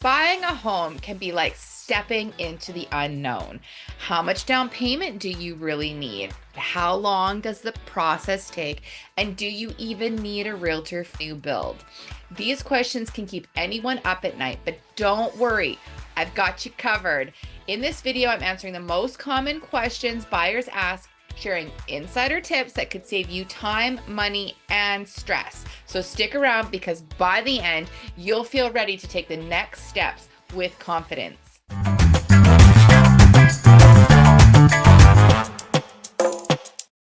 Buying a home can be like stepping into the unknown. How much down payment do you really need? How long does the process take? And do you even need a realtor for new build? These questions can keep anyone up at night, but don't worry, I've got you covered. In this video, I'm answering the most common questions buyers ask, sharing insider tips that could save you time, money, and stress. So stick around because by the end, you'll feel ready to take the next steps with confidence.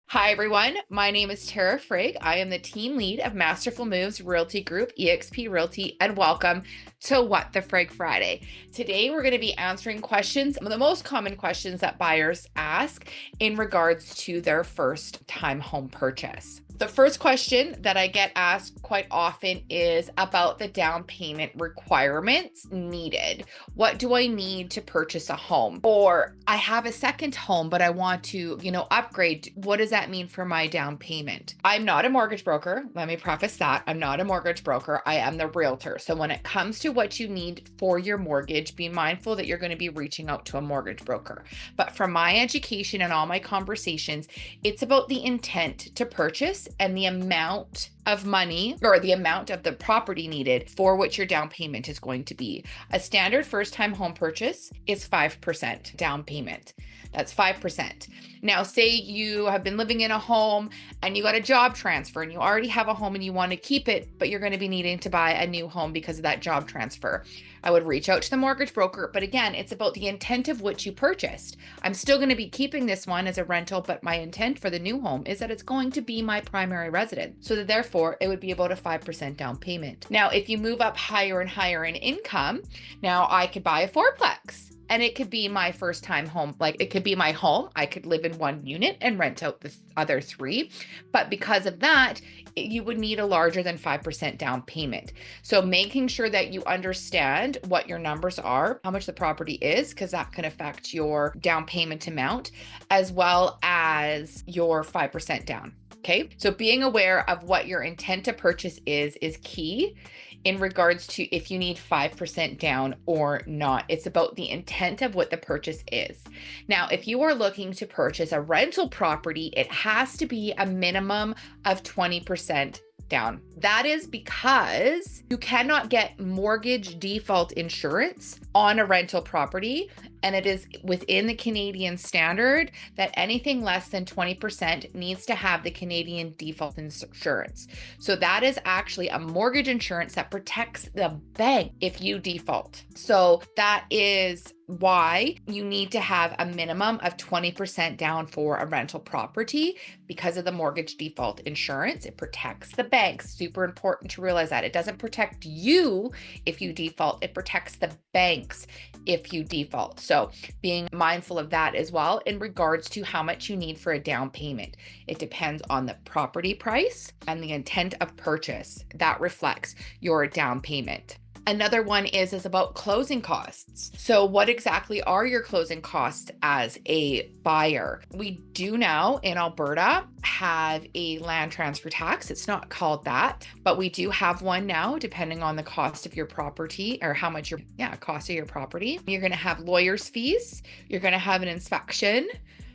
Hi everyone, my name is Tara Frig. I am the team lead of Masterful Moves Realty Group, eXp Realty, and welcome to What the Frig Friday. Today we're going to be answering questions, the most common questions that buyers ask in regards to their first time home purchase. The first question that I get asked quite often is about the down payment requirements needed. What do I need to purchase a home? Or I have a second home, but I want to, upgrade. What does that mean for my down payment? I'm not a mortgage broker. Let me preface that. I'm not a mortgage broker. I am the realtor. So when it comes to what you need for your mortgage, be mindful that you're going to be reaching out to a mortgage broker. But from my education and all my conversations, it's about the intent to purchase and the amount of money or the amount of the property needed for which your down payment is going to be. A standard first-time home purchase is 5% down payment. That's 5%. Now, say you have been living in a home and you got a job transfer and you already have a home and you want to keep it, but you're going to be needing to buy a new home because of that job transfer. I would reach out to the mortgage broker, but again, it's about the intent of which you purchased. I'm still going to be keeping this one as a rental, but my intent for the new home is that it's going to be my primary residence. So that therefore it would be about a 5% down payment. Now, if you move up higher and higher in income, now I could buy a fourplex. And it could be my first time home. Like it could be my home. I could live in one unit and rent out the other three. But because of that, you would need a larger than 5% down payment. So making sure that you understand what your numbers are, how much the property is, because that can affect your down payment amount, as well as your 5% down. Okay. So being aware of what your intent to purchase is key in regards to if you need 5% down or not. It's about the intent of what the purchase is. Now, if you are looking to purchase a rental property, it has to be a minimum of 20% down. That is because you cannot get mortgage default insurance on a rental property. And it is within the Canadian standard that anything less than 20% needs to have the Canadian default insurance. So that is actually a mortgage insurance that protects the bank if you default. So that is why you need to have a minimum of 20% down for a rental property because of the mortgage default insurance. It protects the banks. Super important to realize that. It doesn't protect you if you default. It protects the banks if you default. So being mindful of that as well in regards to how much you need for a down payment. It depends on the property price and the intent of purchase. That reflects your down payment. Another one is about closing costs. So what exactly are your closing costs as a buyer? We do now in Alberta have a land transfer tax. It's not called that, but we do have one now depending on the cost of your property or how much cost of your property. You're going to have lawyer's fees. You're going to have an inspection.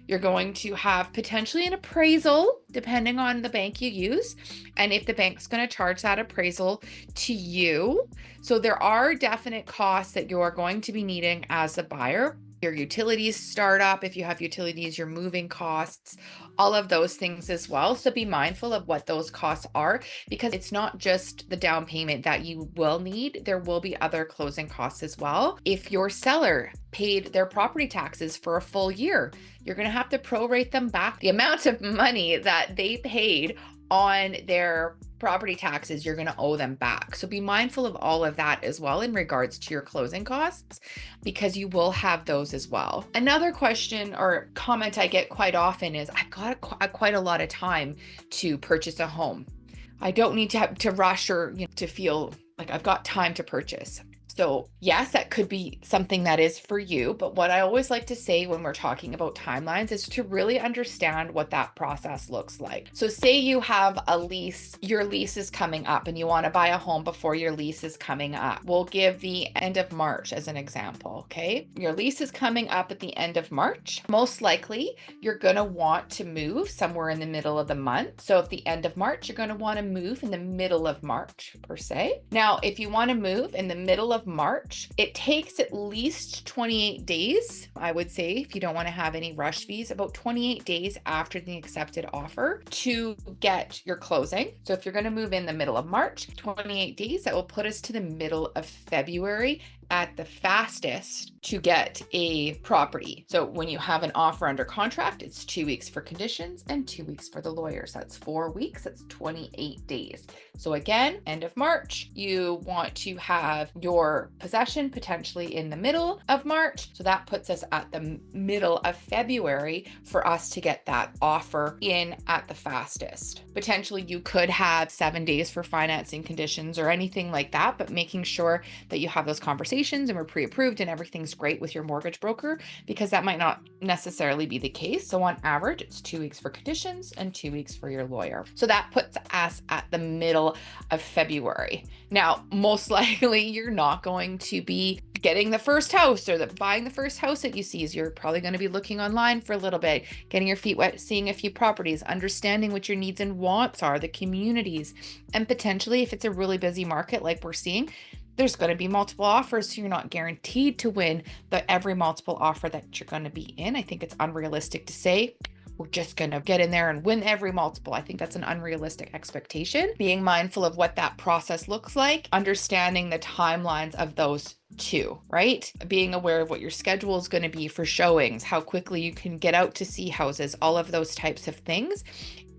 You're going to have potentially an appraisal, depending on the bank you use, and if the bank's going to charge that appraisal to you. So there are definite costs that you're going to be needing as a buyer. Your utilities start up, if you have utilities, your moving costs, all of those things as well. So be mindful of what those costs are because it's not just the down payment that you will need. There will be other closing costs as well. If your seller paid their property taxes for a full year, you're going to have to prorate them back. The amount of money that they paid on their property taxes, you're going to owe them back. So be mindful of all of that as well in regards to your closing costs, because you will have those as well. Another question or comment I get quite often is, I've got quite a lot of time to purchase a home. I don't need to rush or to feel like I've got time to purchase. So yes, that could be something that is for you. But what I always like to say when we're talking about timelines is to really understand what that process looks like. So say you have a lease, your lease is coming up and you want to buy a home before your lease is coming up. We'll give the end of March as an example, okay? Your lease is coming up at the end of March. Most likely, you're going to want to move somewhere in the middle of the month. So if the end of March, you're going to want to move in the middle of March per se. Now, if you want to move in the middle of March, it takes at least 28 days, I would say, if you don't want to have any rush fees, about 28 days after the accepted offer to get your closing. So if you're going to move in the middle of March, 28 days, that will put us to the middle of February at the fastest to get a property. So when you have an offer under contract, it's 2 weeks for conditions and 2 weeks for the lawyers. That's 4 weeks. That's 28 days. So again, end of March, you want to have your possession potentially in the middle of March. So that puts us at the middle of February for us to get that offer in at the fastest. Potentially you could have 7 days for financing conditions or anything like that, but making sure that you have those conversations and we're pre-approved and everything's great with your mortgage broker, because that might not necessarily be the case. So on average, it's 2 weeks for conditions and 2 weeks for your lawyer. So that puts us at the middle of February. Now, most likely you're not going to be getting the first house or buying the first house that you see. Is you're probably going to be looking online for a little bit, getting your feet wet, seeing a few properties, understanding what your needs and wants are, the communities, and potentially if it's a really busy market like we're seeing, there's going to be multiple offers, so you're not guaranteed to win every multiple offer that you're going to be in. I think it's unrealistic to say we're just going to get in there and win every multiple. I think that's an unrealistic expectation. Being mindful of what that process looks like, understanding the timelines of those two, right? Being aware of what your schedule is going to be for showings, how quickly you can get out to see houses, all of those types of things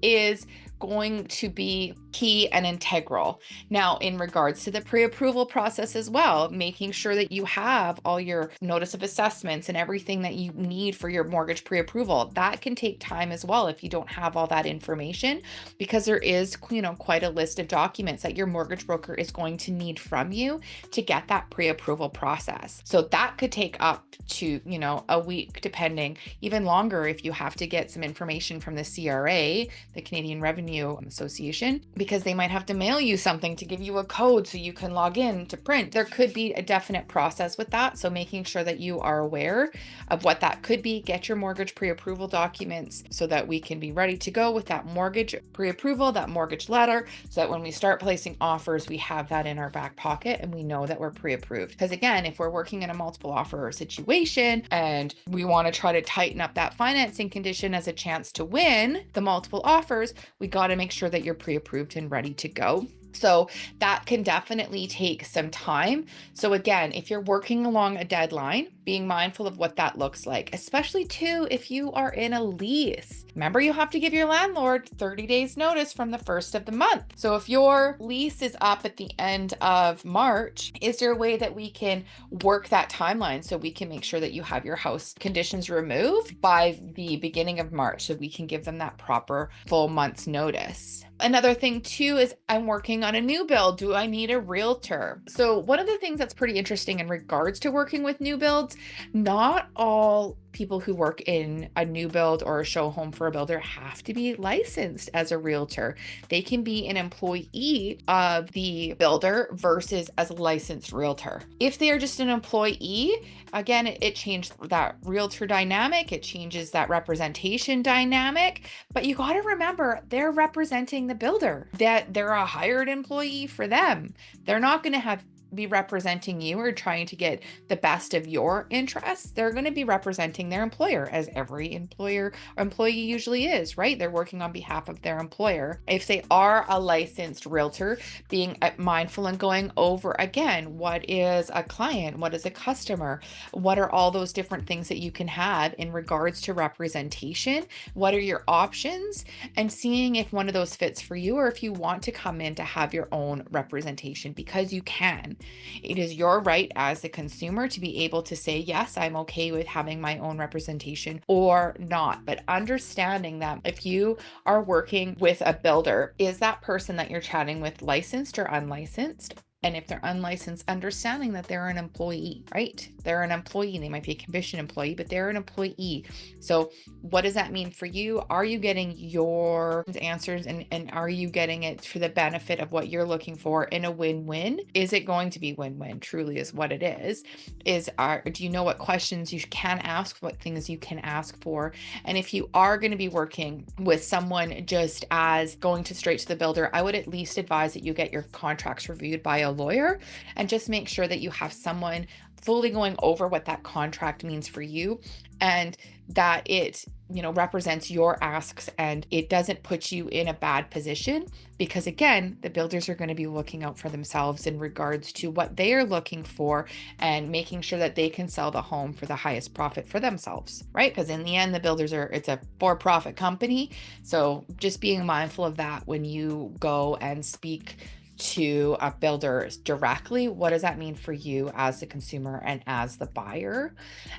is going to be key and integral. Now, in regards to the pre-approval process as well, making sure that you have all your notice of assessments and everything that you need for your mortgage pre-approval, that can take time as well if you don't have all that information, because there is, quite a list of documents that your mortgage broker is going to need from you to get that pre-approval process. So that could take up to, a week, depending, even longer if you have to get some information from the CRA, the Canadian Revenue Association, because they might have to mail you something to give you a code so you can log in to print. There could be a definite process with that. So making sure that you are aware of what that could be, get your mortgage pre-approval documents so that we can be ready to go with that mortgage pre-approval, that mortgage letter, so that when we start placing offers, we have that in our back pocket and we know that we're pre-approved. Because again, if we're working in a multiple offer situation and we want to try to tighten up that financing condition as a chance to win the multiple offers, we got to make sure that you're pre-approved and ready to go. So that can definitely take some time. So again, if you're working along a deadline, being mindful of what that looks like, especially too, if you are in a lease. Remember, you have to give your landlord 30 days notice from the first of the month. So if your lease is up at the end of March, is there a way that we can work that timeline so we can make sure that you have your house conditions removed by the beginning of March so we can give them that proper full month's notice? Another thing too is I'm working on a new build. Do I need a realtor? So one of the things that's pretty interesting in regards to working with new builds, not all people who work in a new build or a show home for a builder have to be licensed as a realtor. They can be an employee of the builder versus as a licensed realtor. If they are just an employee, again, it changed that realtor dynamic. It changes that representation dynamic, but you got to remember they're representing the builder, that they're a hired employee for them. They're not going to be representing you or trying to get the best of your interests. They're going to be representing their employer, as every employer or employee usually is, right? They're working on behalf of their employer. If they are a licensed realtor, being mindful and going over again, what is a client? What is a customer? What are all those different things that you can have in regards to representation? What are your options? And seeing if one of those fits for you, or if you want to come in to have your own representation, because you can. It is your right as the consumer to be able to say, yes, I'm okay with having my own representation or not. But understanding that if you are working with a builder, is that person that you're chatting with licensed or unlicensed? And if they're unlicensed, understanding that they're an employee, right? They're an employee. They might be a commission employee, but they're an employee. So what does that mean for you? Are you getting your answers, and are you getting it for the benefit of what you're looking for in a win-win? Is it going to be win-win? Truly is what it is. Do you know what questions you can ask, what things you can ask for? And if you are going to be working with someone just as going to straight to the builder, I would at least advise that you get your contracts reviewed by a lawyer and just make sure that you have someone fully going over what that contract means for you, and that it represents your asks and it doesn't put you in a bad position, because again, the builders are going to be looking out for themselves in regards to what they are looking for and making sure that they can sell the home for the highest profit for themselves, right? Because in the end, the builders it's a for-profit company. So just being mindful of that when you go and speak to a builder directly. What does that mean for you as the consumer and as the buyer?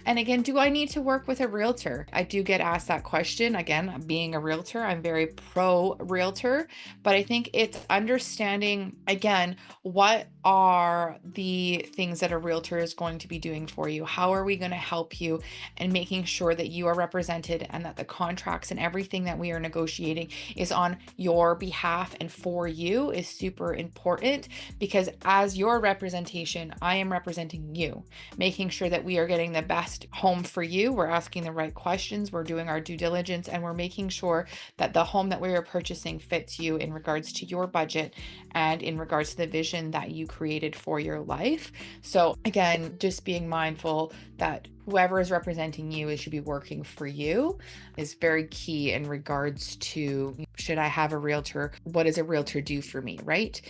And again, do I need to work with a realtor? I do get asked that question. Again, being a realtor, I'm very pro realtor, but I think it's understanding, again, what are the things that a realtor is going to be doing for you? How are we going to help you? And making sure that you are represented and that the contracts and everything that we are negotiating is on your behalf and for you is super important, because as your representation, I am representing you, making sure that we are getting the best home for you. We're asking the right questions, we're doing our due diligence, and we're making sure that the home that we are purchasing fits you in regards to your budget and in regards to the vision that you created for your life. So again, just being mindful that whoever is representing you should be working for you is very key in regards to, should I have a realtor? What does a realtor do for me, right?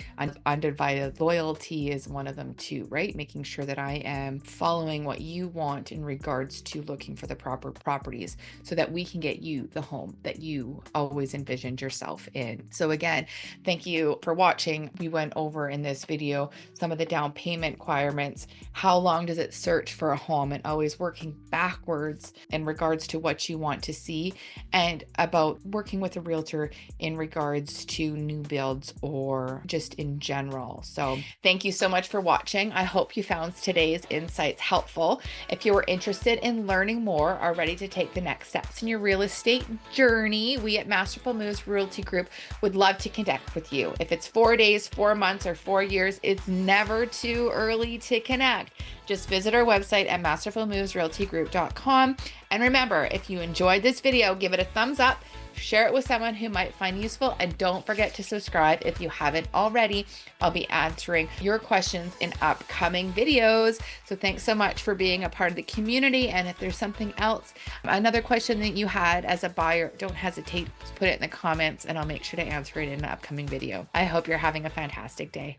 Undivided loyalty is one of them too, right? Making sure that I am following what you want in regards to looking for the proper properties so that we can get you the home that you always envisioned yourself in. So again, thank you for watching. We went over in this video some of the down payment requirements. How long does it search for a home, and always working backwards in regards to what you want to see, and about working with a realtor in regards to new builds or just in general. So thank you so much for watching. I hope you found today's insights helpful. If you are interested in learning more, are ready to take the next steps in your real estate journey, we at Masterful Moves Realty Group would love to connect with you. If it's 4 days, 4 months, or 4 years, it's never too early to connect. Just visit our website at masterfulmovesrealtygroup.com. And remember, if you enjoyed this video, give it a thumbs up, share it with someone who might find useful, and don't forget to subscribe if you haven't already. I'll be answering your questions in upcoming videos. So thanks so much for being a part of the community. And if there's something else, another question that you had as a buyer, don't hesitate to put it in the comments and I'll make sure to answer it in an upcoming video. I hope you're having a fantastic day.